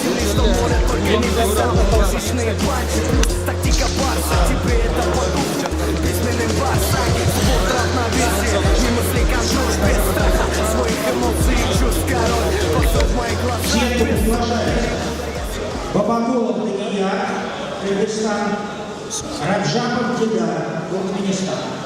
сильный, что может только небеса. Точечные панчи, плюс тактика барса. Тебе это по духу, письменным барсам. Вот равновесие, не мысли контроль. Без страха своих эмоций и чувств король. Посыл в мои глаза. Бабакулов Дания, Кыргызстан, Раджапов Дидар, Туркменистан.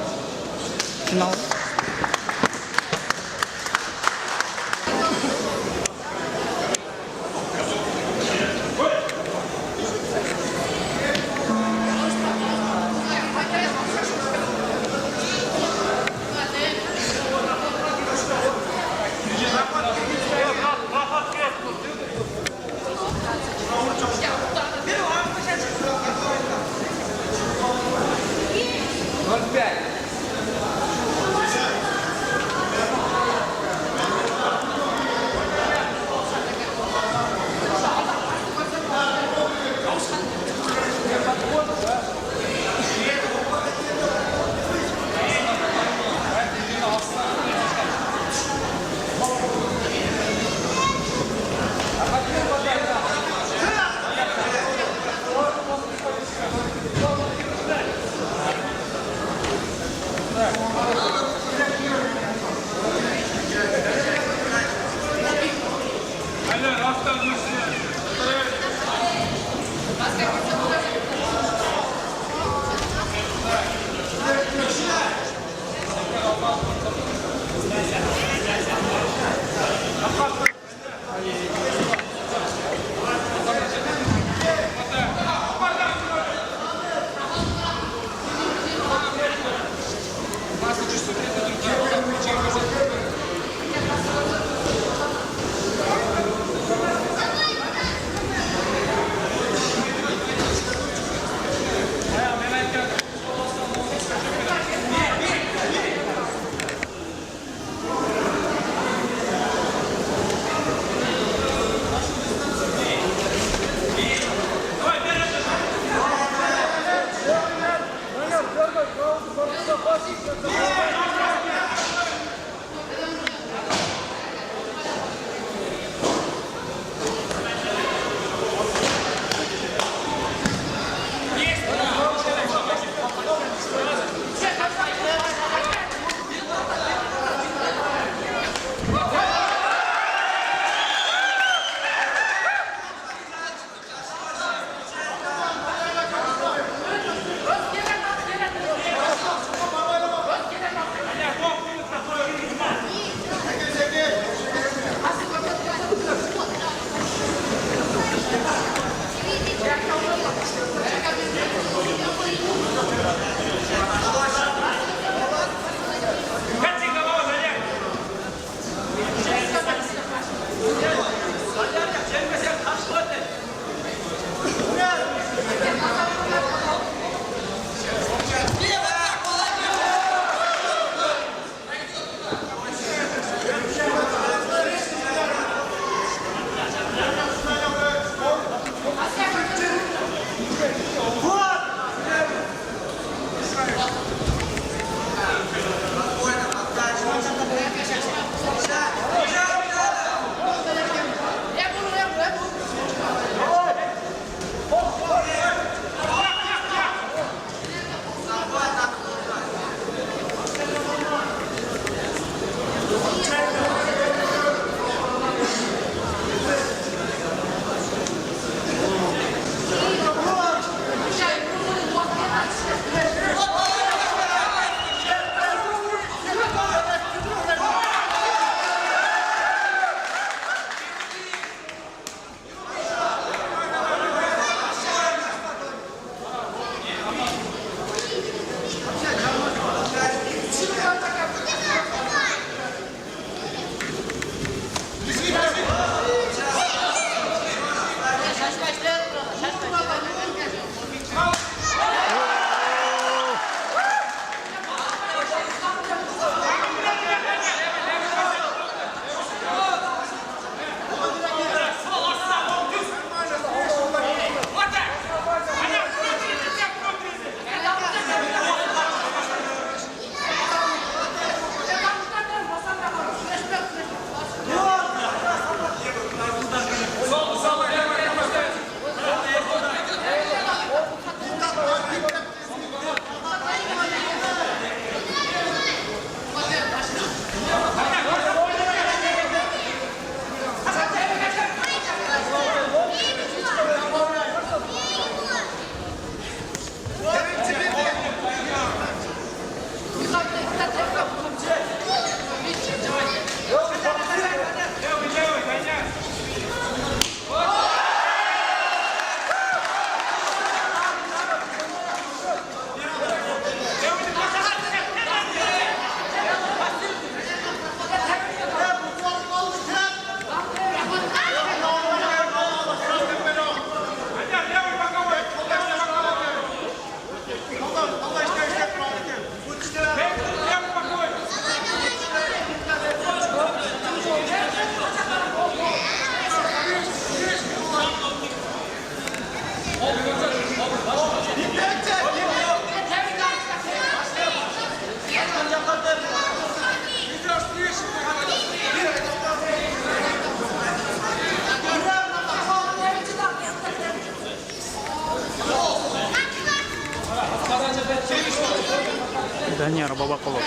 Данияр Бабакулов.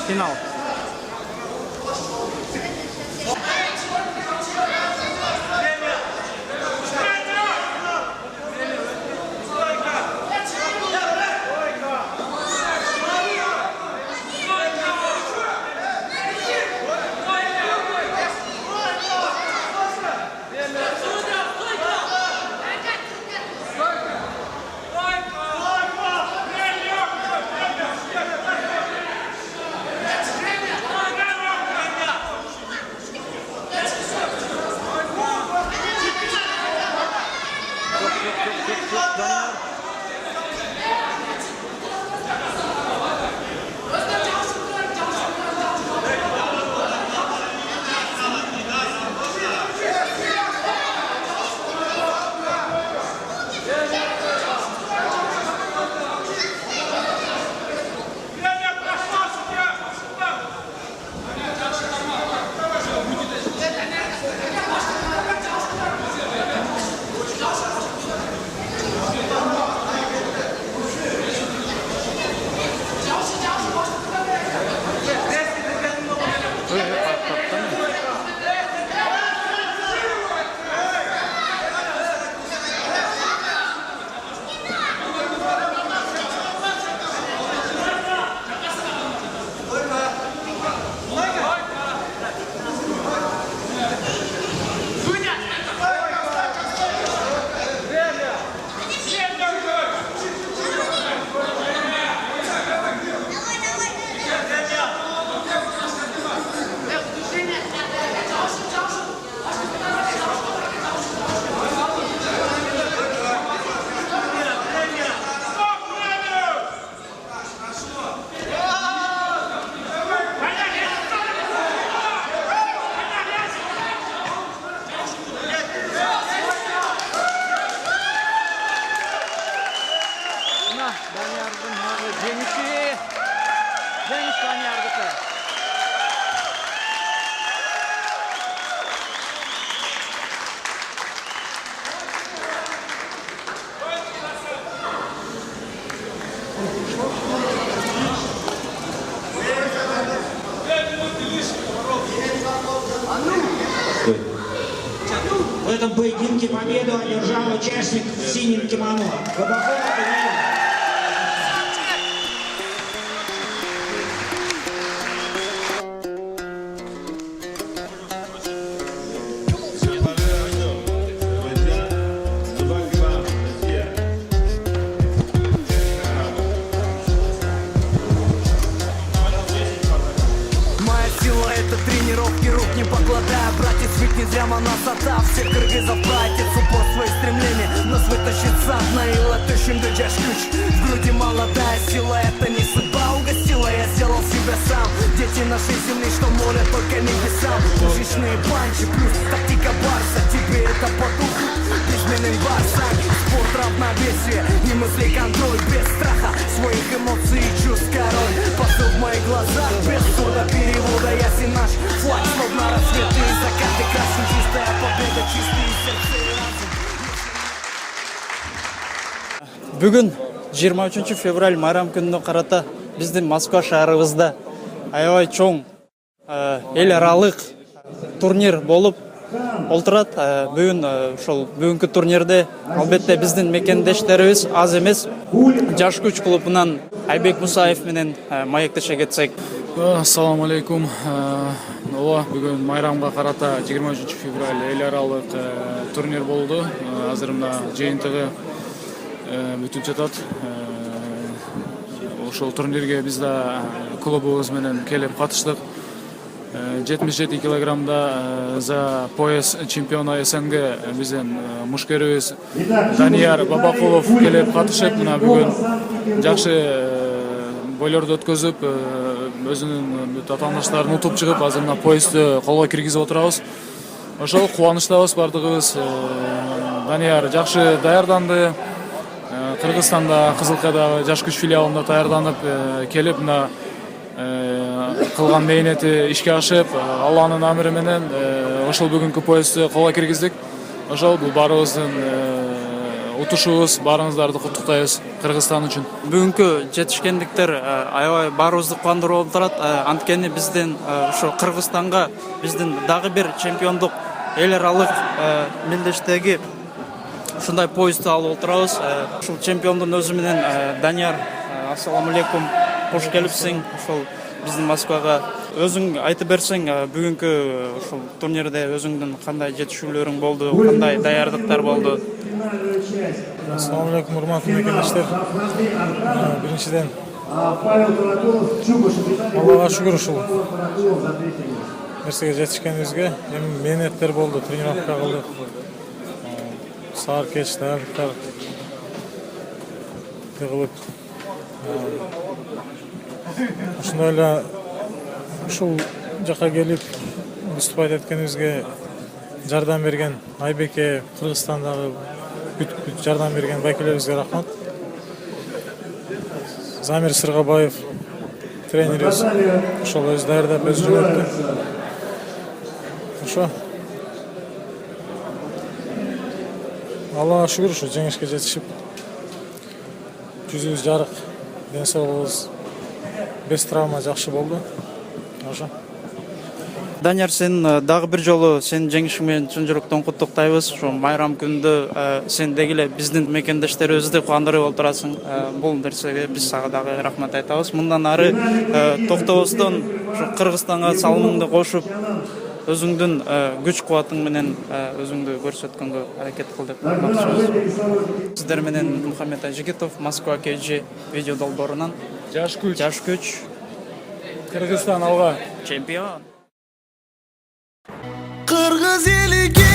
Финал. Жеңіс Даниярдікі. В этом поединке победу одержал участник в синем кимоно. Бабакулов Данияр. Это тренировки, рук не покладая. Братец, ведь не зря моносата. Всех кыргызов братец, упор свои стремления. Нас вытащит сад на илатышим дыджаш ключ. В груди молодая сила, это не судьба угостила. Я сделал себя сам. Дети нашей земли, что море только небесам. Пушечные панчи, плюс тактика барса. Тебе это по духу, безменный барса. Спорт равновесие и мысли контроль. Без страха своих эмоций и чувств король. Посыл в моих глазах, без суда перевода. Ясен наш флаг, словно рассветы и закаты. Красен чистая победа, чистые сердца и разум. Бүгін 23 февраль майрам күніне қарата біздің Москва шаарыбызда аябай чоң эл аралык турнир болып олтырат. Бүгінгі турнирде албетте біздің мекендештерибиз аз эмес. Жаш күч клубунан Айбек Мусаев менен маектеше кетсек. Ассаламу алейкум. Бүгін майрамға қарата 23 февраль эл аралык турнир болды. Азырында жыйынтыгы бүтүп жатат. Ошол турнирге биз да клубубуз менен келип катыштык. 77 килограммда за пояс чемпиона СНГ биздин мушкерибиз Данияр Бабакулов келип катышып, мына бүгүн жакшы бойлорду өткөзүп, өзүнүн атаандаштарын утуп чыгып, азыр мына поясты колго киргизип отурабыз. Ошол кубанычтабыз бардыгыбыз. Данияр жакшы даярданды. Кыргызстанда Кызылкайдагы жаш күч филиалында даярданып келип, мына кылган мээнети ишке ашып, Алланын амыры менен ошол бүгүнкү поясты колго киргиздик. Ошол бул баарыбыздын утушубуз, баарыңыздарды куттуктайбыз Кыргызстан үчүн. Бүгүнкү жетишкендиктер аябай баарыбызды кубандырып отурат. Анткени биздин ошо Кыргызстанга биздин дагы бир чемпиондук эл аралык мелдештеги ушундай поездду алып отурабыз. Ушул чемпиондун өзү менен Данияр, ассаламу алейкум, кош келипсиң. Ошол биздин Москвага өзүң айтып берсең, бүгүнкү ушул турнирде өзүңдүн кандай жетишүүлөрүң болду, кандай даярдыктар болду? Ассаламу алейкум, урматтуу мекендештер. Биринчиден Аллага шүгүр ушул нерсеге жетишкенибизге. Эми мээнеттер болду, тренировка кылдык. Саар кеч даярдыктар кылып, ошондой эле ушул жака келип выступать эткенибизге жардам берген Айбеке, Кыргызстандагы бүт жардам берген байкелерибизге рахмат. Замир Сыргабаев тренерибиз ошол өзү даярдап өзү жөнөттү. Ошо Аллага шүгүр ушу жеңишке жетишип, жүзүбүз жарык, ден соолугубуз без травма жакшы болду. Ошо. Данияр, сен дагы бир жолу сенин жеңишиң менен чын жүрөктөн куттуктайбыз. Ошо майрам күндө сен деги эле биздин мекендештерибизди кубандырып отурасың. Бул нерсеге биз сага дагы рахмат айтабыз. Мындан ары токтобостон ошо Кыргызстанга салымыңды кошуп, өзүңдүн күч кубатың менен өзүңдү көрсөткөнгө аракет кыл деп айтмакчыбыз. Сиздер менен Мухаммед Ажигитов, Москва KG видео долбоорунан. Жаш күч. Кыргызстан алга. Чемпион. Кыргыз элиге